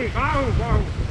váhy, váhu.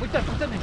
Pojďte mi.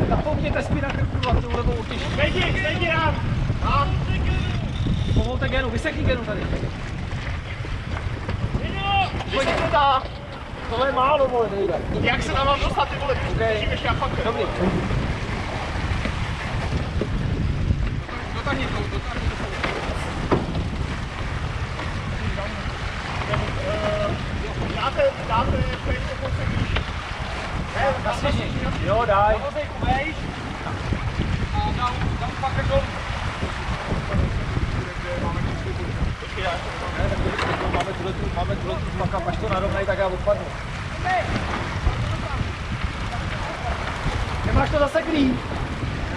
Napoukněte spína krku a tu levou utěží. Sejdi nám! Povolte genu, vysekni genu tady. Pojď to dá! Tohle je málo, vole, nejde. Jak se tam mám dostat, ty vole? Okay. Ještě fakt. Dobrý. Dotáhni to. Dáte pejsko konce výš. Na sněžník. Jo, daj. Vozejku vejš. A dám pak jako... Máme tuhle pak až to narovnají, tak já odpadnu. Nemáš to zaseklý?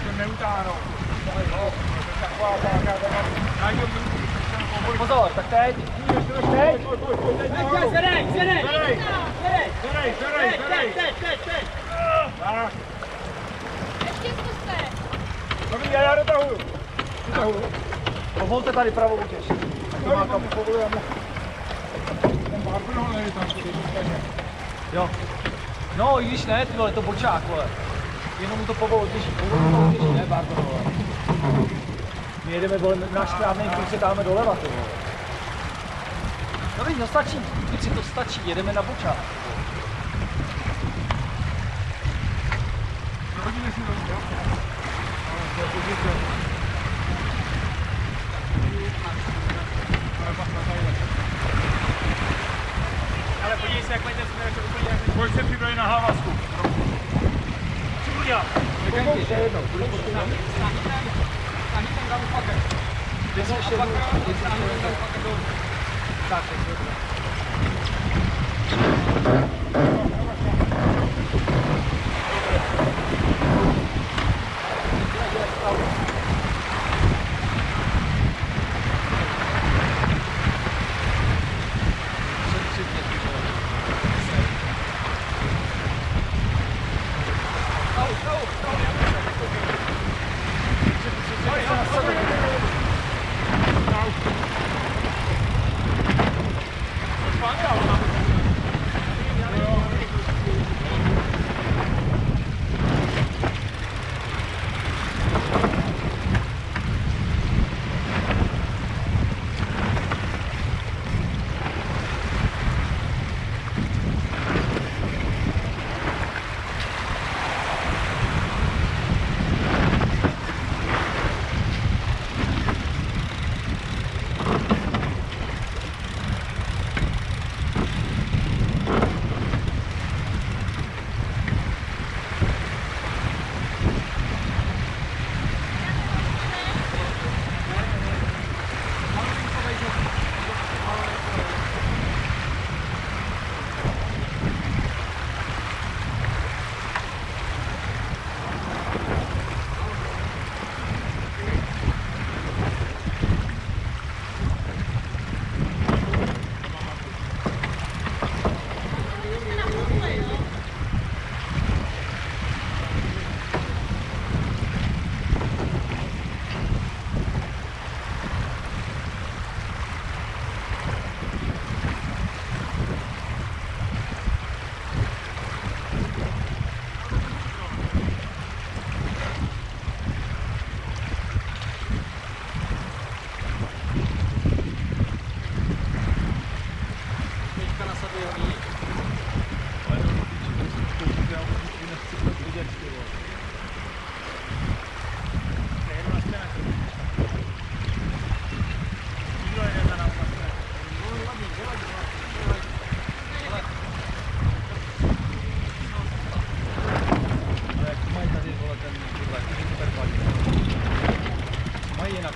To neutáhnou. Pozor, tak teď. Teď. Zedej. Ještě zkuste. Dobrý, já dotahuju. Povolte tady pravou utěž. Tak to má tam povolujeme. Ten barbro nejde tam, Jo. No, i když ne, ty vole, to bočák, vole. Jenom mu to povolil utěží, ne, Barbaro, vole. My jedeme vole, náš správný kruh se dáme doleva, ty vole. No víš, no stačí, kluci, to stačí, jedeme na bočák. Hodíme si to, jo? Ale to je pozice. Ale podívej se, jak mají ten směr, jako úplně jak... Pojď se připraví na hlávasku. Co budu dělat? Čekaj, ještě jednou, budu postupně. Stáhni ten dám paket. Kde se ještě jednou? Tak, teď je to.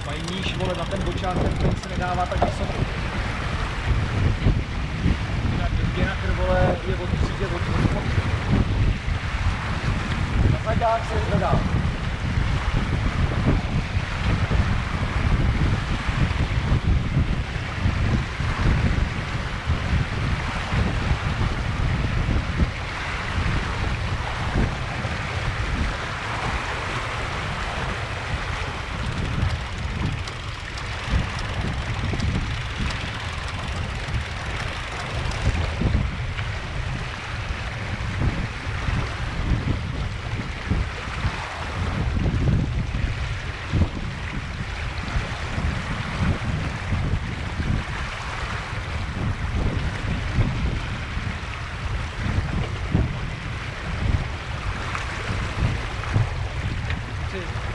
Mají níž, vole, na ten bočák, ten se nedává tak vysoko. Jinak vole, je od přijde od spodu. Na zadák se zvedá.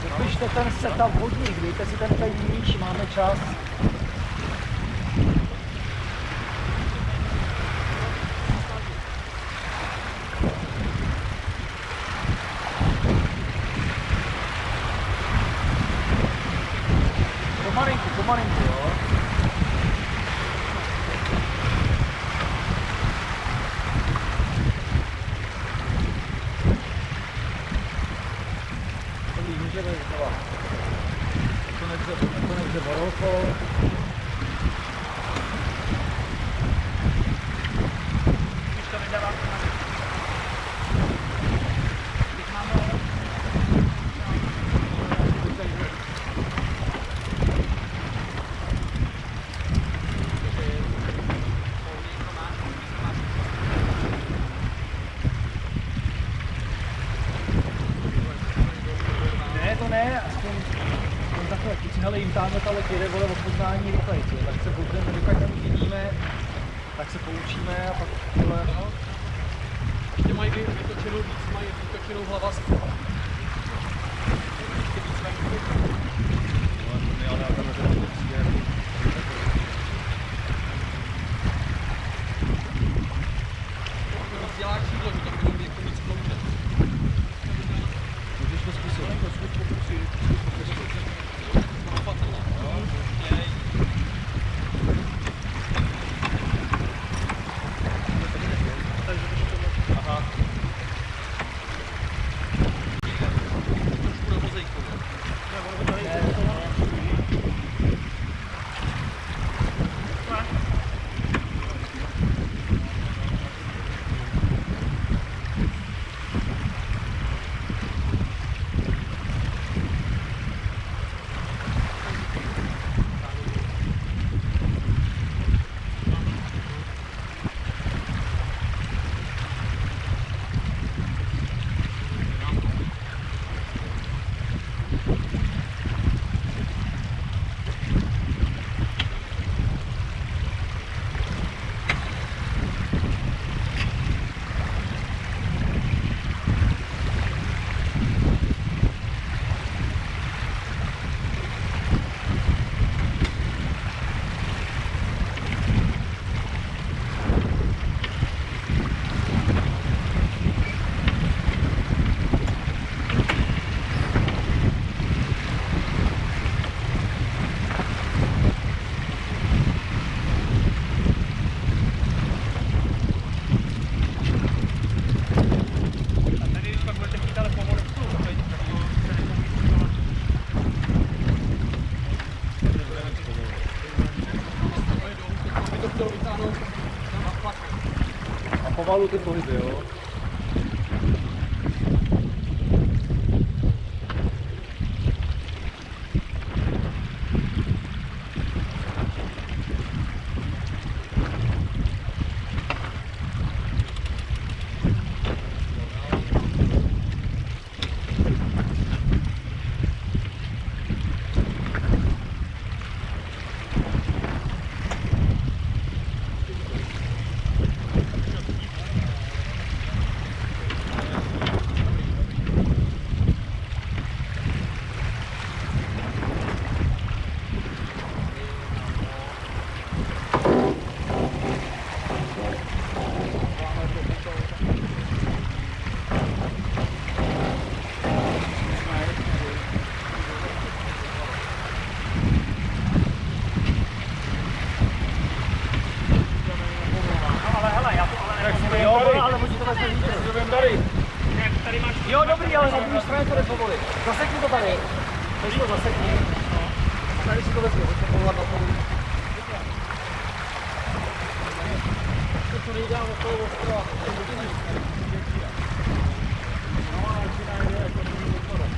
Zapište ten setup vodník, dejte si ten tady níž, máme čas. Pomalinku, jo. Dobrý, můžeme znova. To nechce Borolko. tamhle ta loď jede, vole, od poznání rychleji, tak se budeme, dokud tam vidíme, tak se poučíme a pak, vole, no. Ještě mají vytočenou víc, mají vytočenou hlavasku. Ještě víc venku. Ale tam Rozdělá křídlo, že to budou jako víc kloužet. můžeš to zkusit. Zkus pokusit. Aha. Trošku na mozaiku. A pomalu ty pohyby, jo? Jo, dobrý, ale na druhé straně to jde povolit. Zasekni to tady. Teď to zasekni. A tady si to vezmi, pojď to povolat na polu. To nejdám okolo ostrova. No, ale začíná jde jako není vypadat.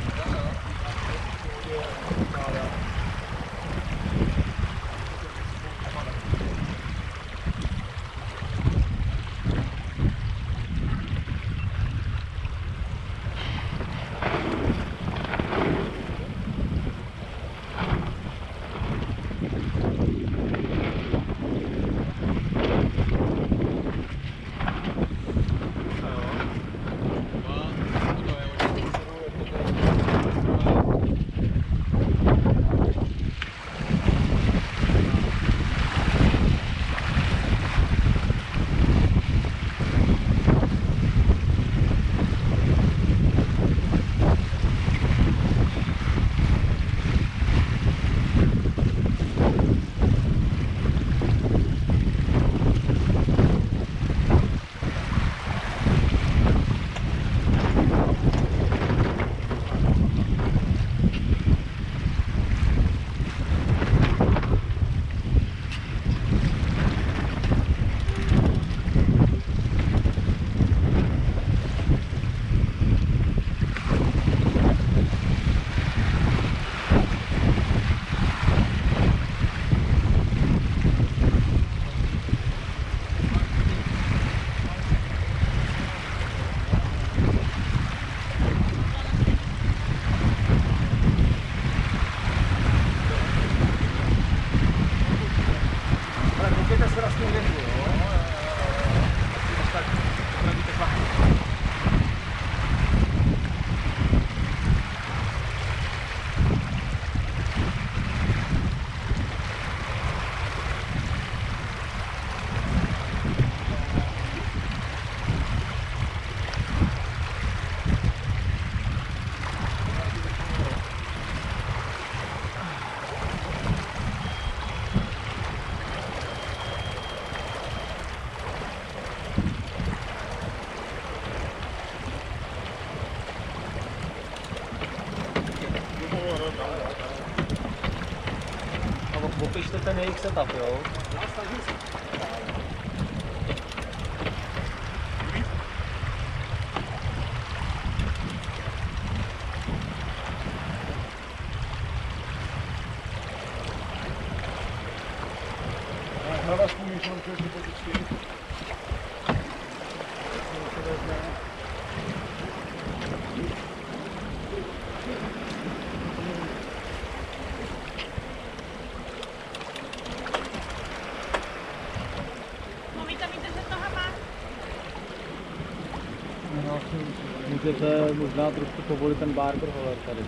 koukejte se na sněh větru, jo? Tak pravíte tlaky. Popište ten jejich setup, jo? Já snažím se. Hlava spůjš, on to je počkej. Můžete možná trošku povolit ten barber holer tady.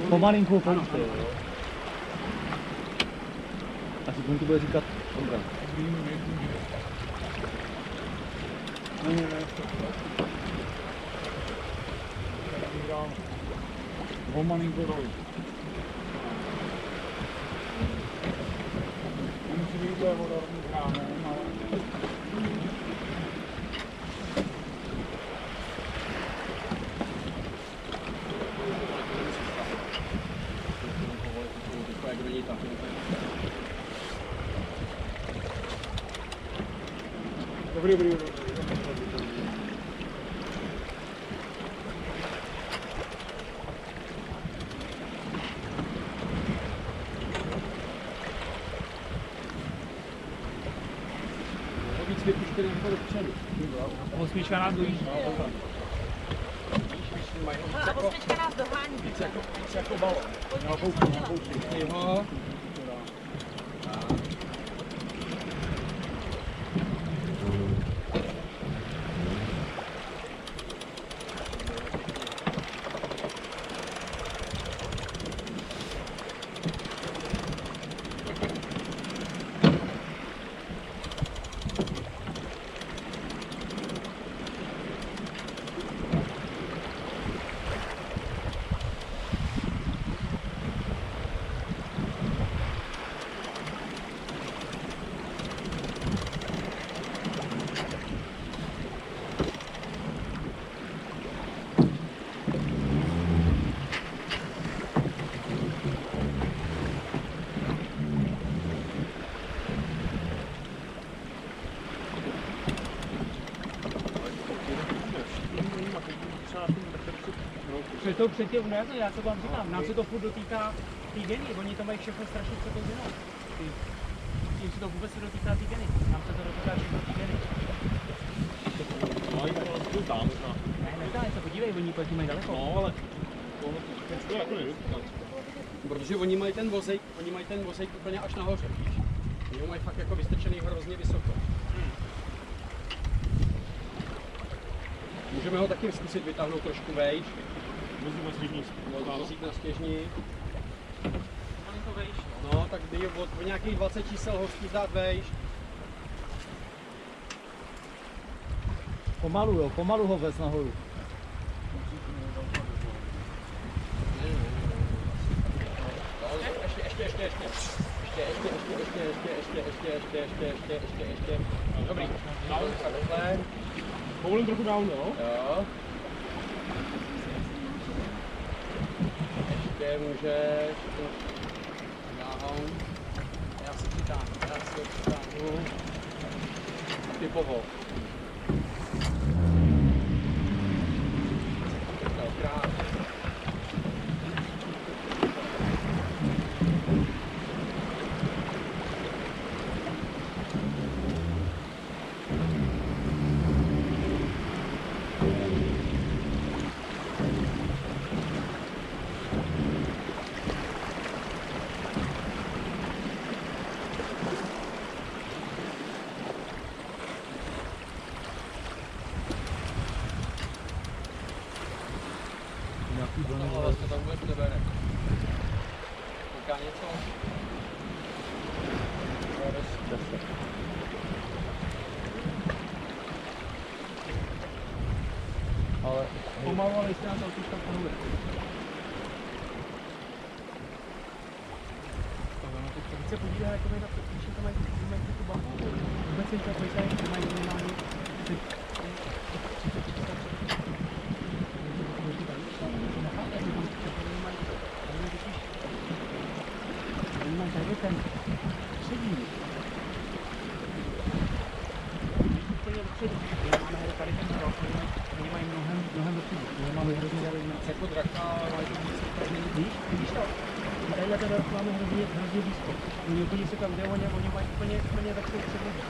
Pomalinku pouště, jo. Asi tomu to bude říkat Ondra. Pomalinku dolů. Nemusí být vodorovný krámem, ale... Dobrý. Víc vypuštěný jako dopředu. Osmička nás dojíždí. A osmička nás dohání. Víc jako balon. Na poušti. Jo. Předtím, ne, já se vám říkám, nám se to furt dotýká té geny, oni to mají všechno strašně před tou genou. Tím se to vůbec nedotýká té geny, nám se to dotýká všechno té geny. Ne, nedále se podívej, oni platí mají daleko. No, ale to jako nedotýká. Protože oni mají ten vozejk úplně až nahoře, víš? Oni ho mají fakt jako vystrčený hrozně vysoko. Můžeme ho taky zkusit vytáhnout trošku vejš. Vozík na stěžni. No, tak by o nějakých 20 čísel ho zkus dát vejš. Pomalu ho vez nahoru. Ještě. Dobrý. Takhle. Povolím trochu down, jo? Jo. Ještě můžeš. Down. Já si ho přitáhnu. A ty povol. Krásně. říká něco? Ale pomalu, ale jistě nás autíčka panuje. Teď se podívá, jak mají na to, když to mají tu bahu. Vůbec jim to pojďte, že mají minimálně 30. Oni mají tady ten přední. Úplně dopředu. Máme tady ten krok, oni mají mnohem dopředu. My máme hrozně daleko. Jako draka mají to víc úplně. Víš to? My tadyhle ten rok máme hrozně blízko. Oni úplně se tam jde, oni mají úplně takovou předlohu.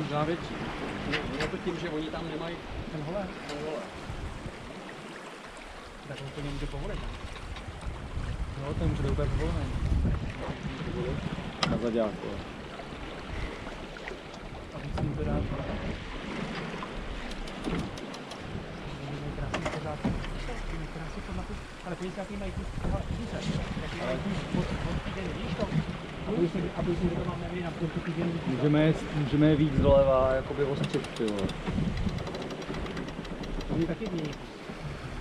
Závětší. Je to tím, že oni tam nemají Ten holé, ten vole. tak on to nemůže povolit. No, to může být úplně povolený. Na zaďáku. A víc s ním to dá. Krásný pořád. Krásný pamatuj. Ale podívej se, jaký mají kus toho říce. Jaký mají kus od týden, víš to? A když si to mám nevím, na tom týden. Můžeme je víc doleva, jakoby ostřit, ty vole. Oni taky mění.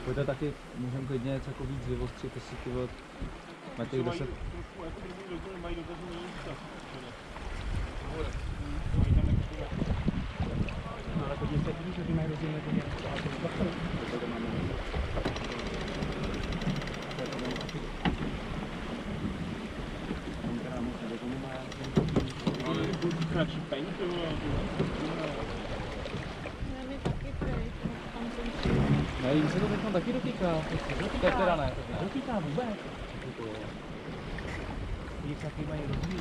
Pojďte taky, můžeme klidně něco jako víc vyostřit, jestli ty vole na těch 10. No ale podívej se, víš, že ty mají rozdílné to nějak. Kratší peň, to bylo. My taky pryč, tam ten Ne, jim se to teď taky dotýká. Tak teda ne. Dotýká vůbec. Víš, jaký mají rozdíl.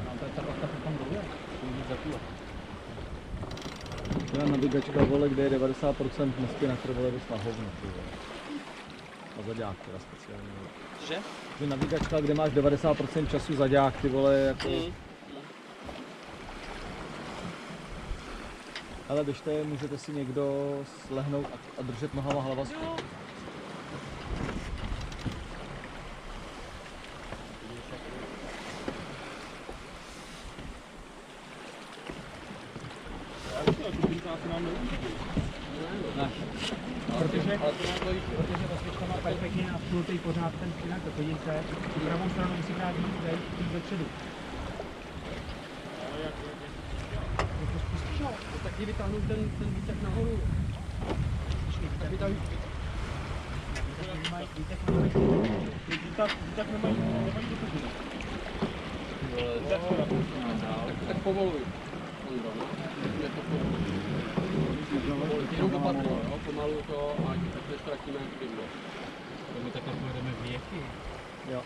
Nám to je ta plachta tam dole, to může zapívat. Ta navigačka, vole, kde je 90% dneska na krvole dost na hovno, ty vole. A zaďák teda speciálně. Že? Že navigačka, kde máš 90% času zaďák, ty vole, jako... Ale běžte, můžete si někdo slehnout a držet nohama hlava zpět. Protože osvědčka má perfektně napnutý pořád ten činak, to podívej se, tu pravou stranu musí brát víc dopředu. Taky vytáhnu ten výtek nahoru. Vytáhnu. Tak nemají to. Tak povoluj. Ondro, no. Je to povoluj. Jenom opatrně, no. Pomalu to, ať nestratíme křivdu. My takhle pojedeme věky. Jo.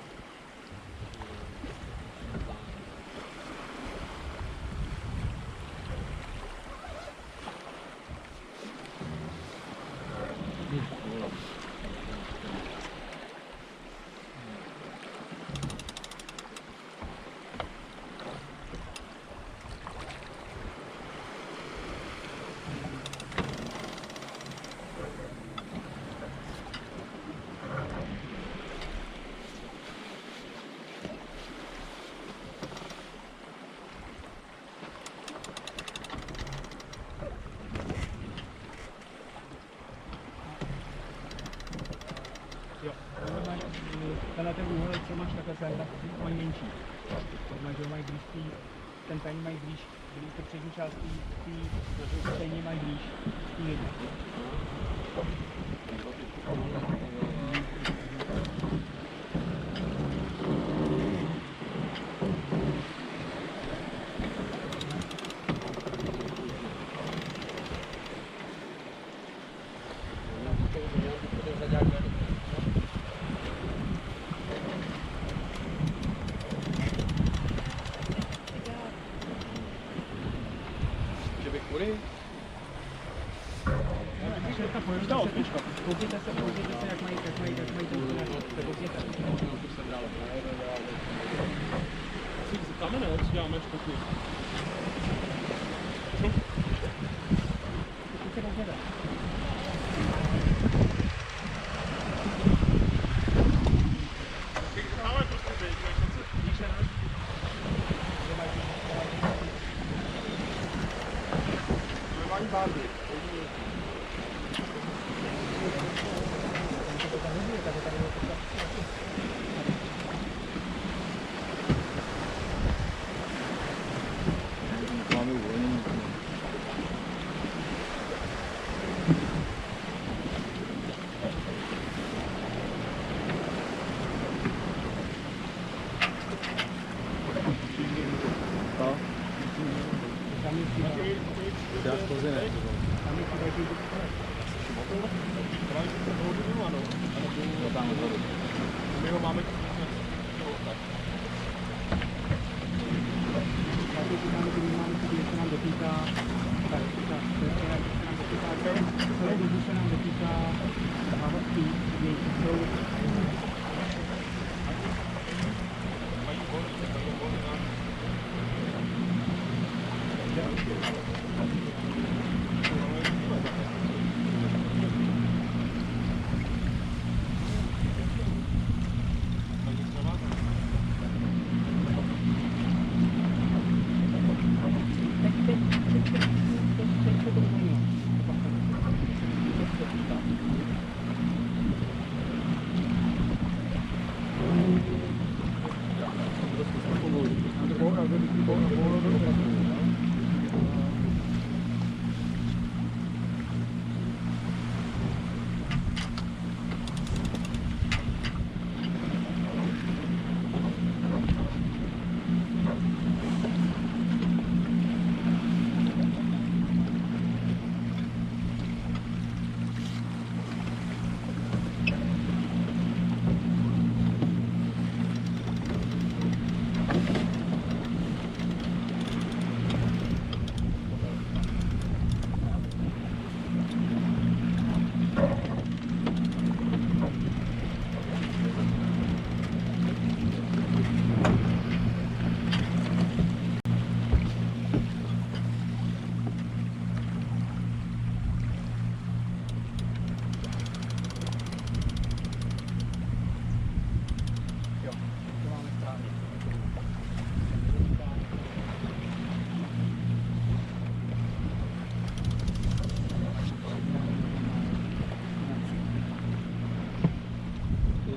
Tenhle ten úhel, co máš takhle sem, tak mají menší. Že mají blíž ten peň mají blíž to přední část té stejně mají blíž tý lidi. Bude? Koukněte se, jak mají ten koukněte. To jsem dal. Asi z kamene, co děláme špatně. Koukněte. Ale prostě bejt, víš, Normální barvy. Máme uvolnění. To? Já z Plze ne. To tam vzadu. my ho máme se nám dotýká, tak celou dobu se nám dotýká závazky jejich jsou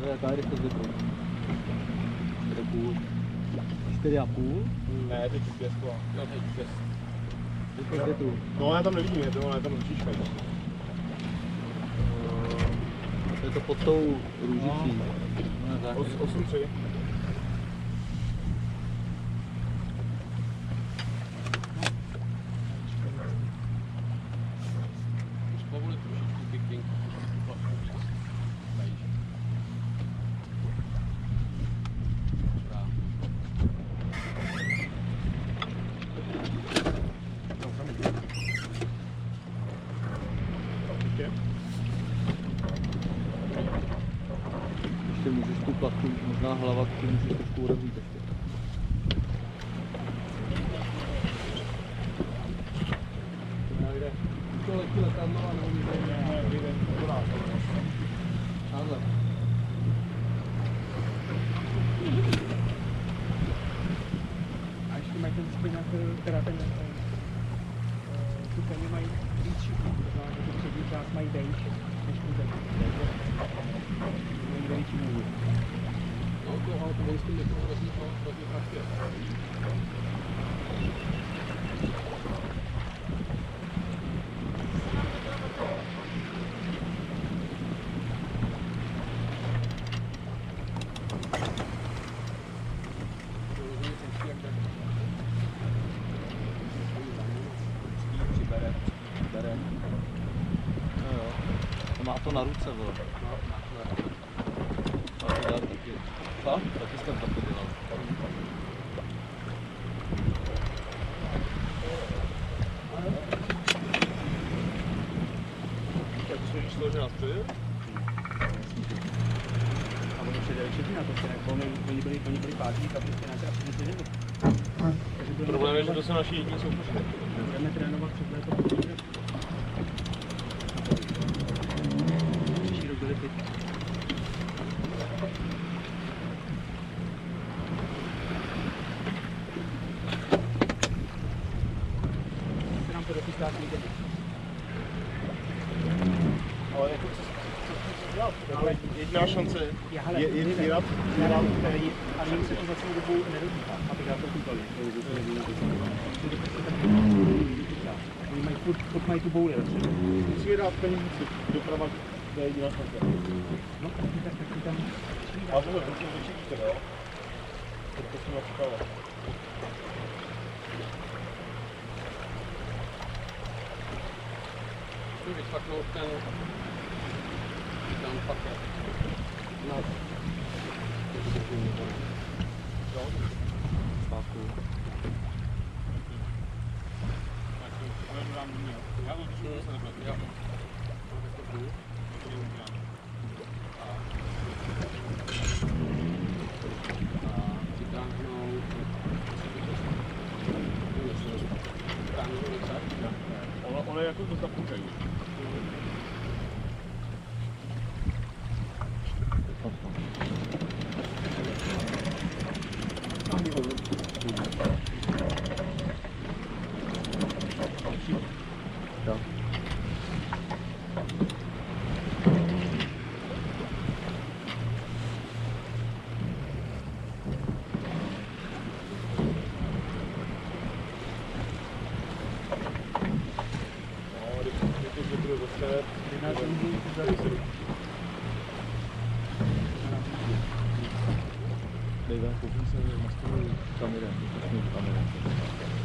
Jaká je rychlost větru? 4,5? Ne, teď 6. Jo, teď 6. Rychlost větru. No já tam nevidím, je to ručička. Je to pod tou růžicí. No, tak. 8,3. Už povolit trošičku kicking. Ještě můžeš tu platku, možná hlava, tu můžeš trošku urovnit ještě. To letí letadlo a nebo Nejde, to dá. takhle. a ještě mají ten spinak, teda ten tu země mají víc šipů, to znamená, že tu přední část mají vejš než tu země. Mají vejší můžu. No to, ale to vojsky mě to hrozně pracuje. Bere. No jo. To má to na ruce, vole. A to dá taky. Co? Taky jsem taky dělal. Ale oni byli pátí, tak prostě nějaká přinesli nebyl. Problém je, že to jsou naši jediní soupeři. Budeme trénovat před léto. Příští rok byli pět. Se nám to dochystá klidně. Ale jako co dělat? Ale jediná šance je vyhrát. A jim se to za celou dobu nedotýká, aby já to koupali. Oni mají furt mají tu bouli lepší. Musí dát peníze doprava, to je jediná šance. No, tak ty tam... Ale tohle prostě vyčítíte, jo? To jsem načekal. Musím vyšvaknout ten paket. No. Spáku. Jo. Ono je jako to zapůjčají. Jo. Dejme, koupím se nastavují kamerem,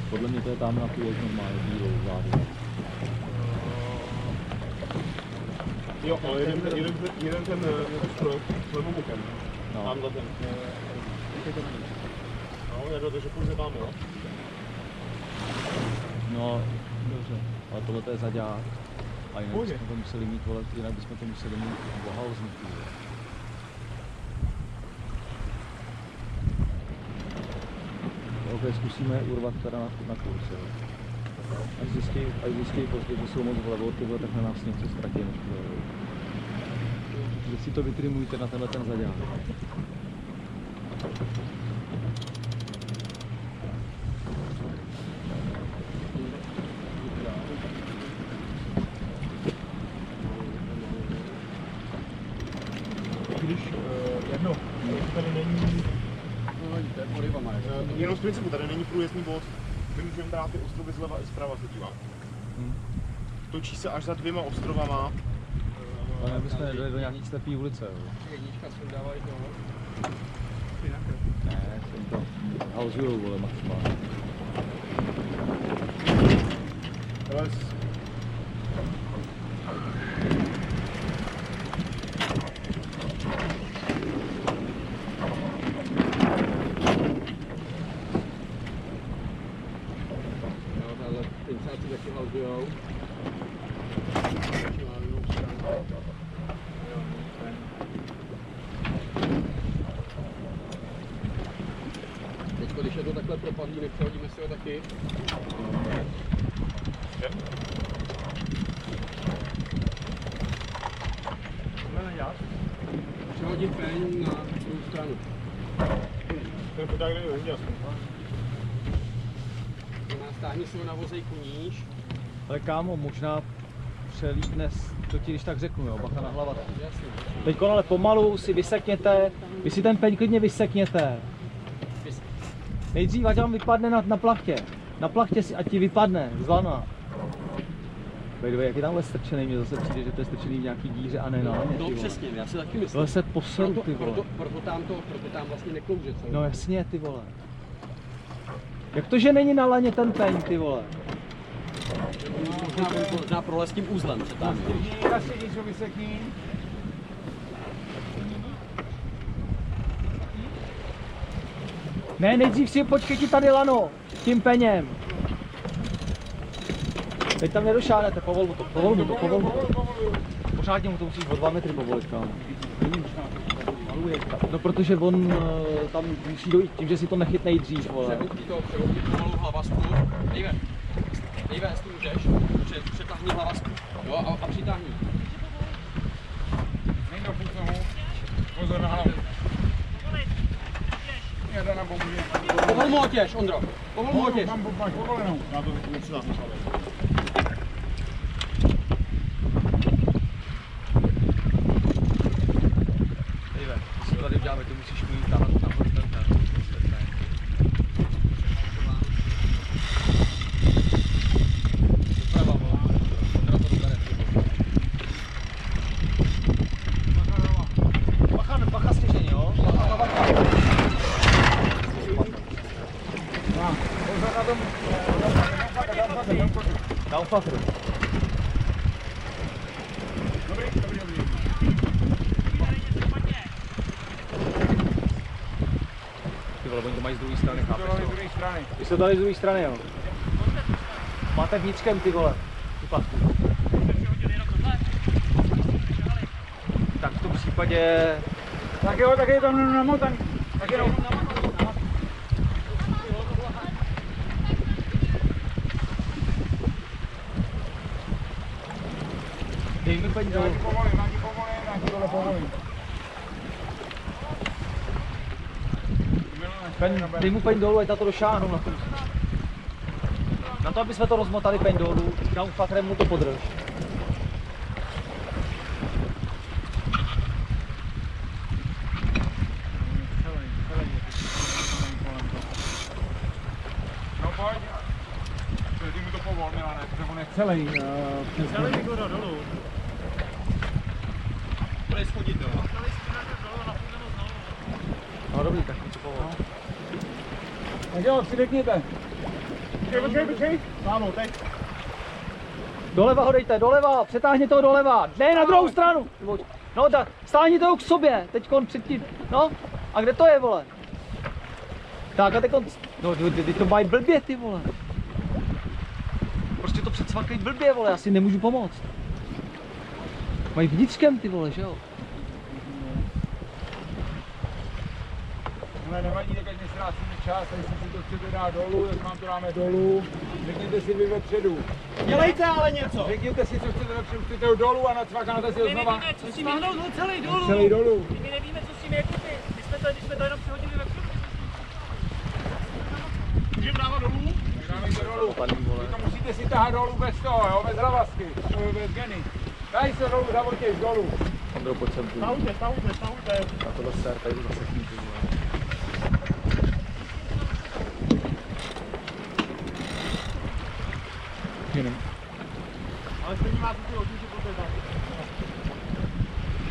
podle mě to je tam na tu loď normálně bílou zádu. Jo, ale jeden ten stroj s levou bokem. No. Tamhle ten. No, je to, že půjde tam, jo? No, dobře, ale tohle to je zaďák. A jinak Pohodě. bychom to museli mít, vole, jinak bychom to museli mít bohalznutý. Ok, zkusíme urvat teda na kurz, jo. Až zjistí později, že jsou moc vlevo, tyhle, tak na nás něco ztratí. Vy si to vytrimujte na tenhle ten zaďák. Když jedno, tady není, To je porybama, jenom z principu, tady není průjezdný bod, my můžeme dát ty ostrovy zleva i zprava, se dívám. Točí se až za 2 ostrovama. Ale byste nedali do nějaký slepý ulice, jo. Jednička se dávají toho. Ne, jsem to halžujou, vole, maximálně. Ale Jo, ale tenčáci taky halžujou. Teďko, když je to takhle propadlý, nepřehodíme si ho taky. Přehodím peň na druhou stranu. ten podák jde hodně aspoň. Stáhni si ho na vozejku níž. Ale kámo, možná přelítne, to ti když tak řeknu, jo, bacha na hlava. Jasně. Teďko ale pomalu si vysekněte, vy si ten peň klidně vysekněte. Nejdřív ať vám vypadne na plachtě. Na plachtě si, ať ti vypadne z lana. Jak je tamhle strčený, mně zase přijde, že to je strčený v nějaký díře a ne na laně, No ty vole. přesně, já si taky myslím. Tohle se poseru, ty vole. Proto tam vlastně neklouže celý. No jasně, ty vole. Jak to, že není na laně ten peň, ty vole? Možná prolez tím úzlem se tam. Ne, nejdřív si počkej ti tady lano, tím peněm. Teď tam nedošánete, povol mu to. Pořádně mu to musíš o 2 metry povolit, kámo. maluje. No protože on tam musí dojít tím, že si to nechytnej dřív, vole. Přehoupni pomalu hlavasku. Dejve, jestli můžeš. Přetáhni hlavasku. Jo, a přitáhni. Nejde do půl pozor na hlavu. Jeden na bombě. Povol mu otěž, Ondro. Povol mu otěž. Tam máš povolenou. Já to nepřitáhnu, ale. Dejve, si tady uděláme, ty musíš mít tam ten. Doprava, vole. Ondra to dobere. Bacha stěžení, jo? Pozor na tom. Downfucker. Dobrý. Ty vole, oni to mají z druhé strany, chápeš? Z druhé strany. Vy jste dali z druhé strany, jo? Máte vnitřkem, ty vole. Tu pachtu. Tak v tom případě... Tak jo, tak je tam namotaný. Tak jenom. Dej mi peníze. Já ti povolím, tohle povolím. Dej mu peň dolů, ať na to došáhnou na tom. Na to, aby jsme to rozmotali peň dolů, downfuckerem mu to podrž. No pojď. Ty mu to povol, Milane, protože on je celý. Celý Vigoro dolů. Bude schodit, jo. No dobrý, tak mi to povol. Tak jo, přidekněte. Počkej. Mámo, teď. Doleva ho dejte, doleva, přetáhni toho doleva, ne na druhou stranu. No tak, stáhni toho k sobě, teďkon předtím, no, a kde to je, vole? Tak a teďkon, no ty to mají blbě, ty vole. Prostě to předsvakají blbě, vole, já si nemůžu pomoct. Mají vnitřkem, ty vole, že jo? Ale nevadí, tak ať neztrácíme čas, jestli si to chcete dát dolů, tak vám to dáme dolů. Řekněte si vy vepředu. Dělejte ale něco. Řekněte si, co chcete vepředu, chcete ho dolů a nacvakáte si ho My znova. nevíme, co s tím jednou, no celý dolů. Celý dolů. My nevíme, co s tím je kupy. My jsme to jenom přehodili vepředu. Můžeme dávat dolů? Dáme to dolů. Padný, vole. Vy to musíte si tahat dolů bez toho, jo, bez hlavasky, bez geny. Daj se dolů, zavotěž dolů. Ondro, pojď sem tu. Stahujte. Na tohle ser, tady to zase ty vole. Jenom. Ale stejně máte tu hodinu, že poté tam.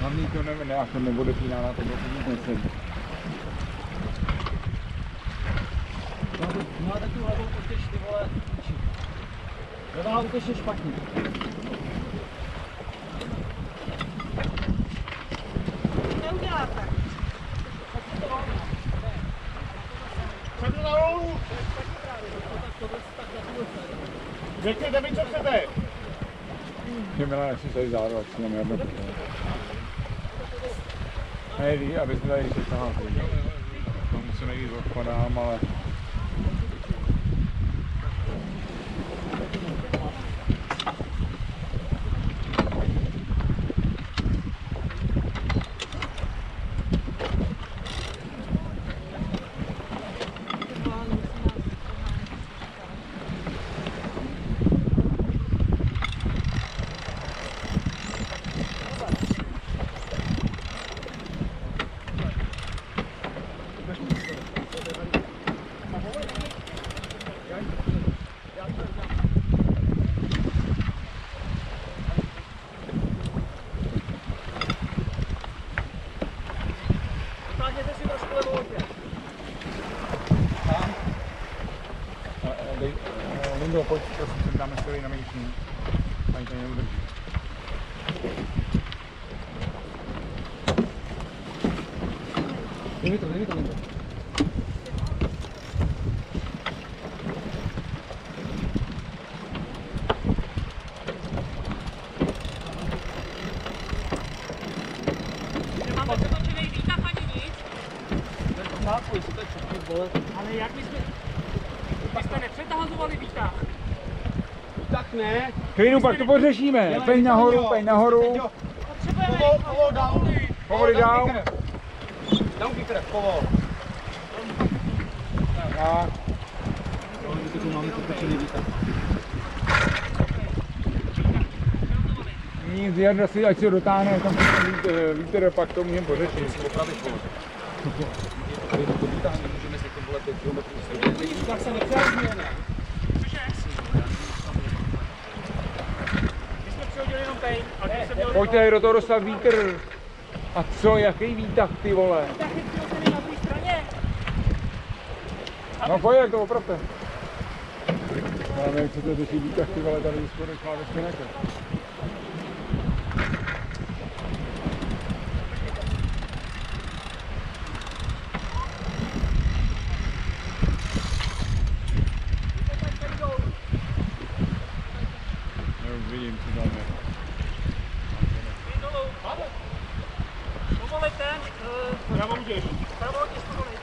Hlavně to ne, až to neodepíná na to, to nic nesedí. No a tak tu levou utěž, ty vole. Levá utěž je špatně. Neuděláte. Chcete dolů? Řekněte mi, co chcete. Že Milane, si tady zároveň, ať si nám jedno. Hej, abyste tady se tahal. Tomu se nejvíc odpadám, ale... Táhněte si trošku levou utěž. Lindo, pojď, prosím, sem dáme stojí na místní. Paní to neudrží. Dej mi to, Lindo. Máme přetočený výtah ani vole. Ale jak my jsme nepřetahazovali výtah. Tak ne. Chvíli, pak to pořešíme. Peň nahoru, peň nahoru. Potřebujeme Povoli dál. Down kicker, povol. Tak. Nic, Jarda si, ať si ho dotáhne, tam vítr, pak to můžeme pořešit. Tak se nepřehazuje, ne? My jsme přihodili jenom pejn, ale když jsem měl Pojďte tady do toho dostat vítr. A co, jaký výtah, ty vole? výtahy přihodili na druhé straně. No pojď, jak to opravte. Já nevím, jak chcete řešit výtah, ty vole, tady spodek má ve stěneke. Já už vidím, co tam je. Povolit ten, Pravo můžeš. pravou těž povolit.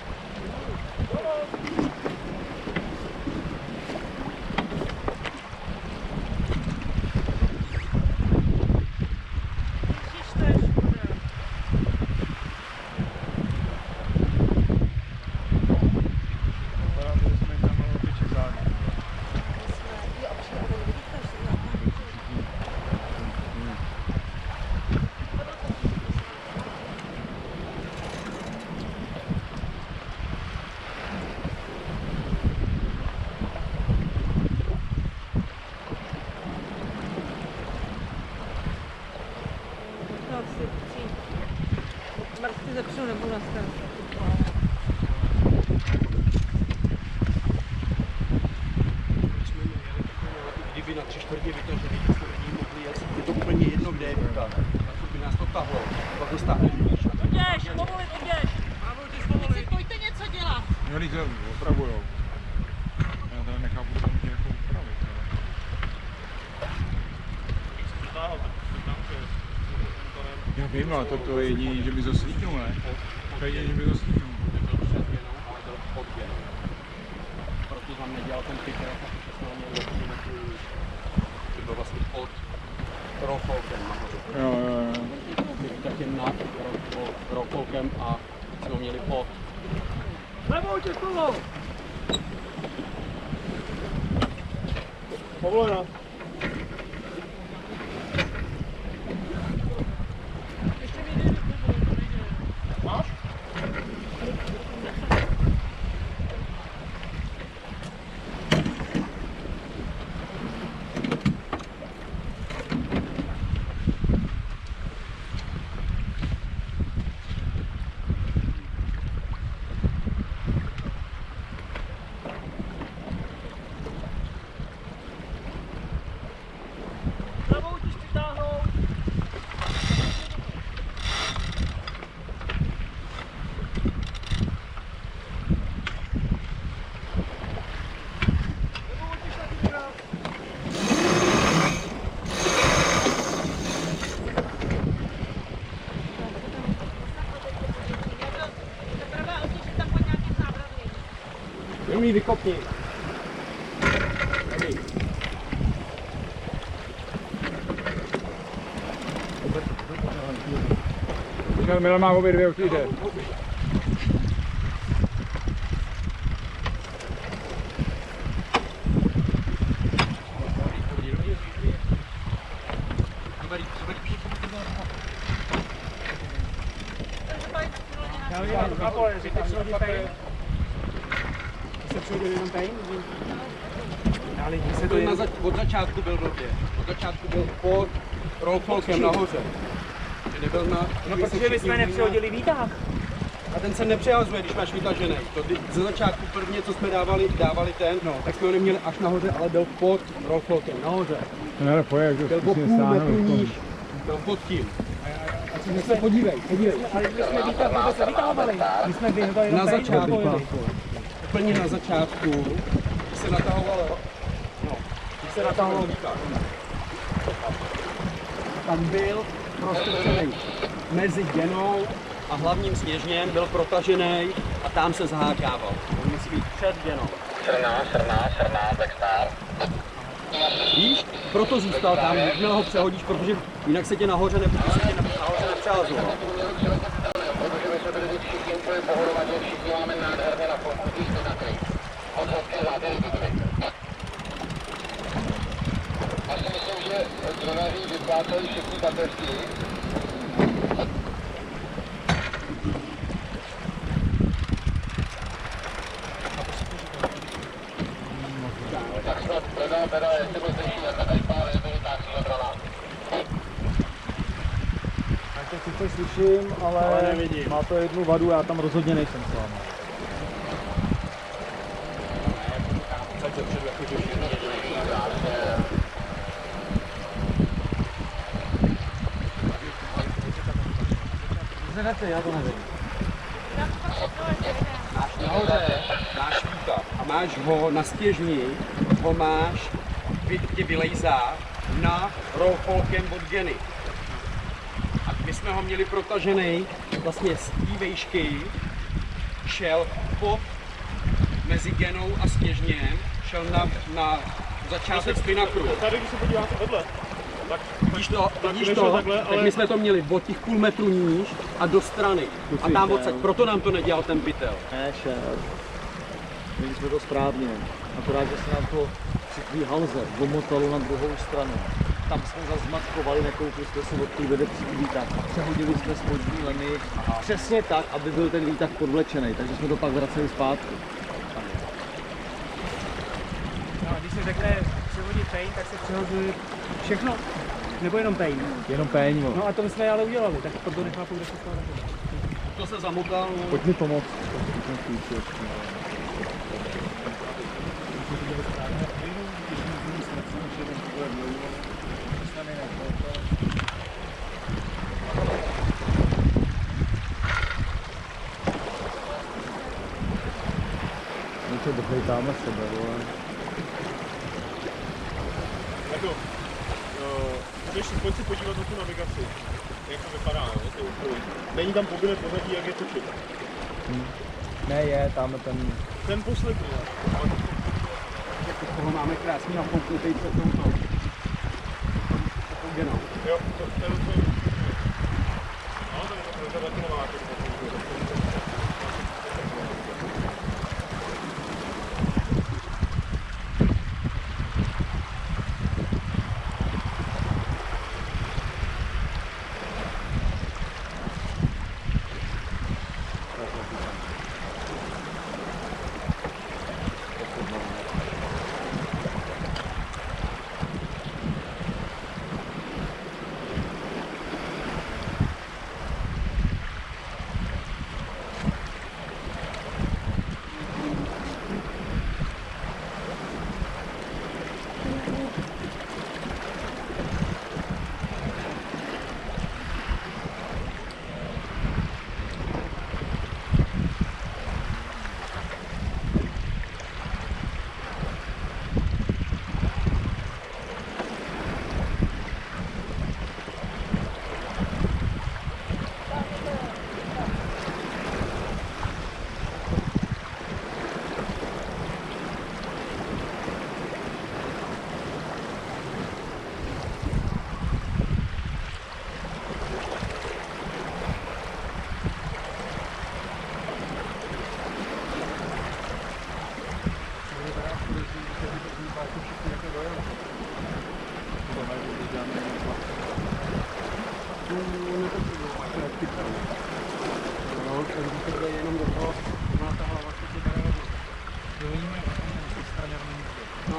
No, si mrzky zepřu nebo nastavit. Kdyby na 3/4 vytažený, tak jsme lidi mohli jet. Je to úplně jedno, kde je výtah. Tak by nás to tahlo. Pak by stáhli výš. Odběž, povolit, odběž. Teď pojďte něco dělat. No, když to opravujou. Já teda nechápu, co může jako upravit. Já vím, ale to je jediný, že by to svítnul, ne? To je jediný, že by to svítnul. Proto jsem nedělal ten piker, protože jsme měli dokumentu, že byl vlastně pod rofolkem nahoře. Jo. Tak jen nad rofolkem a jsme ho měli pod. Levou těskovou. Povoleno. Máš? Levou těž přitáhnout. Teprve otěž tam pod nějakým zábradlím. Jenom ji vykopni. Milan má obě dvě určitě. Já vím, na pole, že ty přihodí pejn. Ty se přihodil jenom pejn? Ale lidi se to Byl od začátku byl blbě. Od začátku byl pod rofolkem nahoře. Že nebyl na... No protože my jsme nepřihodili výtah. A ten se nepřehazuje, když máš vytažený. To ze začátku prvně, co jsme dávali ten, tak jsme ho neměli až nahoře, ale byl pod rofolkem nahoře. Ne, pojď, jak to Byl o zkusím půl metru stáhnout. níž. Byl pod tím. Podívej. Ale my jsme výtah vůbec nevytahovali. My jsme vyhodili jenom Na pejn. začátku. Úplně na začátku se natahovalo. Když se natáhlo výtah. Tam byl prostě celý mezi děnou a hlavním sněžněm byl protažený a tam se zahákával. On musí být před děnou. Srná, Black Star. Víš, proto zůstal tam, jakmile ho přehodíš, protože jinak se tě nahoře nepřehazoval. Protože my jsme byli všichni úplně pohromadě, všichni máme nádherně na fotku, když to nakryt. Odhodky záběry vidíme. Já si myslím, že dronaří vyplácají všichni baterky. Tak snad beda, jestli byl slyší, jak tady pár je tady tak drona. Tak to sice slyším, ale nevidím. má to jednu vadu, já tam rozhodně nejsem s vámi. Já to nevím. Máš nahoře, máš víta a máš ho na stěžni, ho máš, tě vylejzá na rollfolkem od Geny. A my jsme ho měli protažený vlastně z té vejšky, šel pod mezi Genou a stěžněm, šel na začátek spinakru. Tady, když se podíváte vedle, tak Vidíš to? takhle, Tak ale my jsme to měli od těch půl metru níž a do strany. A tam odsaď, proto nám to nedělal ten pytel. Nešel. Měli jsme to správně. Akorát, že se nám to přitvý halzer omotalo na druhou stranu. Tam jsme zazmatkovali, nekoupili jsme si od té vedoucí výtah a přehodili jsme spodní lemy přesně tak, aby byl ten výtah podvlečený, takže jsme to pak vraceli zpátky. No a když se řekne převodit pain, tak se přehozuje všechno? Nebo jenom pain? Jenom péň, No a to jsme ale udělali, tak to nechápu, kde se z toho nakonec. To se zamotalo. Pojď mi pomoct. Něco dochytáme sebe, vole. jako, pojď si podívat na tu navigaci, jak to vypadá, jo, ty úkoly. Není tam povinné pořadí, jak je točit. Ne, je, tam ten... Ten poslední, ale Toho máme krásný nafouknutý před touto Genou. jo, ten no, to taky nemá Jenom do toho, má ta hlava, co ti tady hodí. Jo, oni mají straně. No,